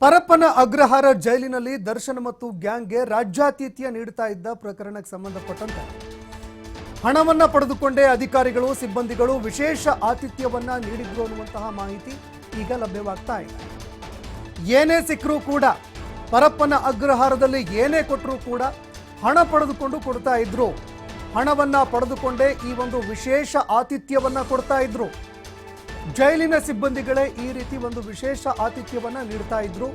ಪರಪ್ಪನ ಅಗ್ರಹಾರ ಜೈಲಿನಲ್ಲಿ ದರ್ಶನ್ ಮತ್ತು ಗ್ಯಾಂಗ್ಗೆ ರಾಜ್ಯಾತಿಥ್ಯ ನೀಡುತ್ತಾ ಇದ್ದ ಪ್ರಕರಣಕ್ಕೆ ಸಂಬಂಧಪಟ್ಟಂತೆ ಹಣವನ್ನ ಪಡೆದುಕೊಂಡೇ ಅಧಿಕಾರಿಗಳು ಸಿಬ್ಬಂದಿಗಳು ವಿಶೇಷ ಆತಿಥ್ಯವನ್ನ ನೀಡಿದ್ರು ಅನ್ನುವಂತಹ ಮಾಹಿತಿ ಈಗ ಲಭ್ಯವಾಗ್ತಾ ಇದೆ. ಏನೇ ಸಿಕ್ಕರೂ ಕೂಡ ಪರಪ್ಪನ ಅಗ್ರಹಾರದಲ್ಲಿ ಏನೇ ಕೊಟ್ಟರೂ ಕೂಡ ಹಣ ಪಡೆದುಕೊಂಡು ಕೊಡ್ತಾ ಇದ್ರು. ಹಣವನ್ನ ಪಡೆದುಕೊಂಡೇ ಈ ಒಂದು ವಿಶೇಷ ಆತಿಥ್ಯವನ್ನ ಕೊಡ್ತಾ ಇದ್ರು. ಜೈಲಿನ ಸಿಬ್ಬಂದಿಗಳೇ ಈ ರೀತಿ ಒಂದು ವಿಶೇಷ ಆತಿಥ್ಯವನ್ನ ನೀಡ್ತಾ ಇದ್ರು.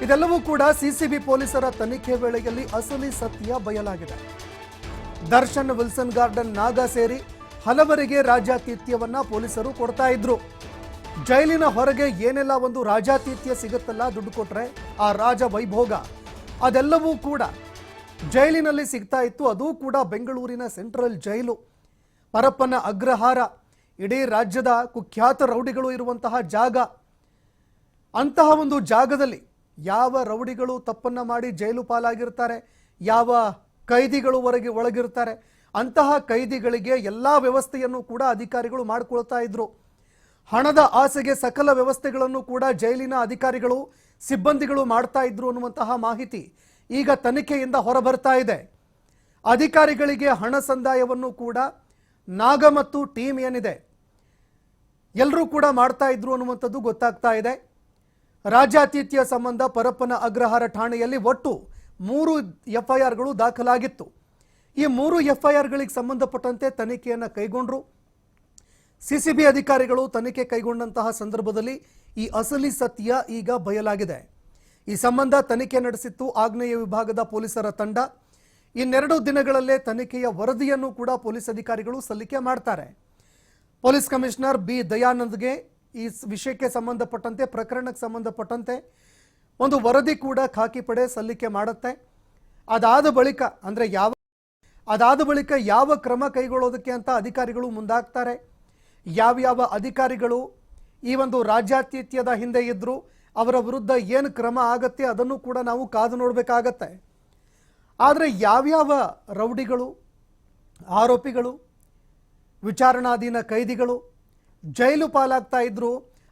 ಇದೆಲ್ಲವೂ ಕೂಡ ಸಿಸಿಬಿ ಪೊಲೀಸರ ತನಿಖೆ ವೇಳೆಯಲ್ಲಿ ಅಸಲಿ ಸತ್ಯ ಬಯಲಾಗಿದೆ. ದರ್ಶನ್, ವಿಲ್ಸನ್ ಗಾರ್ಡನ್, ನಾಗ ಸೇರಿ ಹಲವರಿಗೆ ರಾಜ್ಯಾತಿಥ್ಯವನ್ನ ಪೊಲೀಸರು ಕೊಡ್ತಾ ಇದ್ರು. ಜೈಲಿನ ಹೊರಗೆ ಏನೆಲ್ಲ ಒಂದು ರಾಜ್ಯಾತಿಥ್ಯ ಸಿಗುತ್ತಲ್ಲ, ದುಡ್ಡು ಕೊಟ್ರೆ ಆ ರಾಜ ವೈಭೋಗ, ಅದೆಲ್ಲವೂ ಕೂಡ ಜೈಲಿನಲ್ಲಿ ಸಿಗ್ತಾ ಇತ್ತು. ಅದು ಕೂಡ ಬೆಂಗಳೂರಿನ ಸೆಂಟ್ರಲ್ ಜೈಲು. ಪರಪ್ಪನ ಅಗ್ರಹಾರ ಇಡೀ ರಾಜ್ಯದ ಕುಖ್ಯಾತ ರೌಡಿಗಳು ಇರುವಂತಹ ಜಾಗ. ಅಂತಹ ಒಂದು ಜಾಗದಲ್ಲಿ ಯಾವ ರೌಡಿಗಳು ತಪ್ಪನ್ನ ಮಾಡಿ ಜೈಲು ಪಾಲಾಗಿರ್ತಾರೆ, ಯಾವ ಕೈದಿಗಳು ಒಳಗಿರ್ತಾರೆ, ಅಂತಹ ಕೈದಿಗಳಿಗೆ ಎಲ್ಲ ವ್ಯವಸ್ಥೆಯನ್ನು ಕೂಡ ಅಧಿಕಾರಿಗಳು ಮಾಡಿಕೊಳ್ತಾ ಇದ್ರು. ಹಣದ ಆಸೆಗೆ ಸಕಲ ವ್ಯವಸ್ಥೆಗಳನ್ನು ಕೂಡ ಜೈಲಿನ ಅಧಿಕಾರಿಗಳು ಸಿಬ್ಬಂದಿಗಳು ಮಾಡ್ತಾ ಇದ್ರು ಅನ್ನುವಂತಹ ಮಾಹಿತಿ ಈಗ ತನಿಖೆಯಿಂದ ಹೊರಬರ್ತಾ ಇದೆ. ಅಧಿಕಾರಿಗಳಿಗೆ ಹಣ ಸಂದಾಯವನ್ನು ಕೂಡ ನಾಗ ಮತ್ತು ಟೀಮ್ ಏನಿದೆ ಎಲ್ಲರೂ ಕೂಡ ಮಾಡ್ತಾ ಇದ್ರು ಅನ್ನುವಂಥದ್ದು ಗೊತ್ತಾಗ್ತಾ ಇದೆ. ರಾಜ್ಯಾತಿಥ್ಯ ಸಂಬಂಧ ಪರಪ್ಪನ ಅಗ್ರಹಾರ ಠಾಣೆಯಲ್ಲಿ ಒಟ್ಟು 3 ಎಫ್ಐಆರ್ಗಳು ದಾಖಲಾಗಿತ್ತು. ಈ 3 ಎಫ್ಐಆರ್ಗಳಿಗೆ ಸಂಬಂಧಪಟ್ಟಂತೆ ತನಿಖೆಯನ್ನು ಕೈಗೊಂಡ್ರು. ಸಿಸಿಬಿ ಅಧಿಕಾರಿಗಳು ತನಿಖೆ ಕೈಗೊಂಡಂತಹ ಸಂದರ್ಭದಲ್ಲಿ ಈ ಅಸಲಿ ಸತ್ಯ ಈಗ ಬಯಲಾಗಿದೆ. ಈ ಸಂಬಂಧ ತನಿಖೆ ನಡೆಸಿತ್ತು ಆಗ್ನೇಯ ವಿಭಾಗದ ಪೊಲೀಸರ ತಂಡ. ಇನ್ನೆರಡು ದಿನಗಳಲ್ಲೇ ತನಿಖೆಯ ವರದಿಯನ್ನು ಕೂಡ ಪೊಲೀಸ್ ಅಧಿಕಾರಿಗಳು ಸಲ್ಲಿಕೆ ಮಾಡ್ತಾರೆ. ಪೊಲೀಸ್ ಕಮಿಷನರ್ ಬಿ ದಯಾನಂದ್ಗೆ ಈ ವಿಷಯಕ್ಕೆ ಸಂಬಂಧಪಟ್ಟಂತೆ, ಪ್ರಕರಣಕ್ಕೆ ಸಂಬಂಧಪಟ್ಟಂತೆ ಒಂದು ವರದಿ ಕೂಡ ಖಾಕಿ ಪಡೆ ಸಲ್ಲಿಕೆ ಮಾಡುತ್ತೆ. ಅದಾದ ಬಳಿಕ ಯಾವ ಕ್ರಮ ಕೈಗೊಳ್ಳೋದಕ್ಕೆ ಅಂತ ಅಧಿಕಾರಿಗಳು ಮುಂದಾಗ್ತಾರೆ. ಯಾವ್ಯಾವ ಅಧಿಕಾರಿಗಳು ಈ ಒಂದು ರಾಜ್ಯಾತಿಥ್ಯದ ಹಿಂದೆ ಇದ್ರು, ಅವರ ವಿರುದ್ಧ ಏನು ಕ್ರಮ ಆಗತ್ತೆ ಅದನ್ನು ಕೂಡ ನಾವು ಕಾದು ನೋಡಬೇಕಾಗತ್ತೆ. ಆದರೆ ಯಾವ್ಯಾವ ರೌಡಿಗಳು, ಆರೋಪಿಗಳು, ವಿಚಾರಣಾಧೀನ ಕೈದಿಗಳು ಜೈಲು ಪಾಲಾಗ್ತಾ ಇದ್ರು,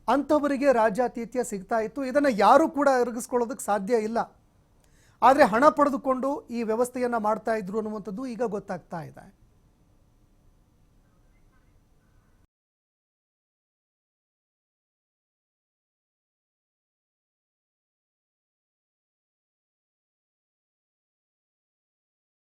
ಅಂಥವರಿಗೆ ರಾಜ್ಯಾತಿಥ್ಯ ಸಿಗ್ತಾ ಇತ್ತು. ಇದನ್ನು ಯಾರೂ ಕೂಡ ಎರಗಿಸ್ಕೊಳ್ಳೋದಕ್ಕೆ ಸಾಧ್ಯ ಇಲ್ಲ. ಆದರೆ ಹಣ ಪಡೆದುಕೊಂಡು ಈ ವ್ಯವಸ್ಥೆಯನ್ನು ಮಾಡ್ತಾ ಇದ್ರು ಅನ್ನುವಂಥದ್ದು ಈಗ ಗೊತ್ತಾಗ್ತಾ ಇದೆ.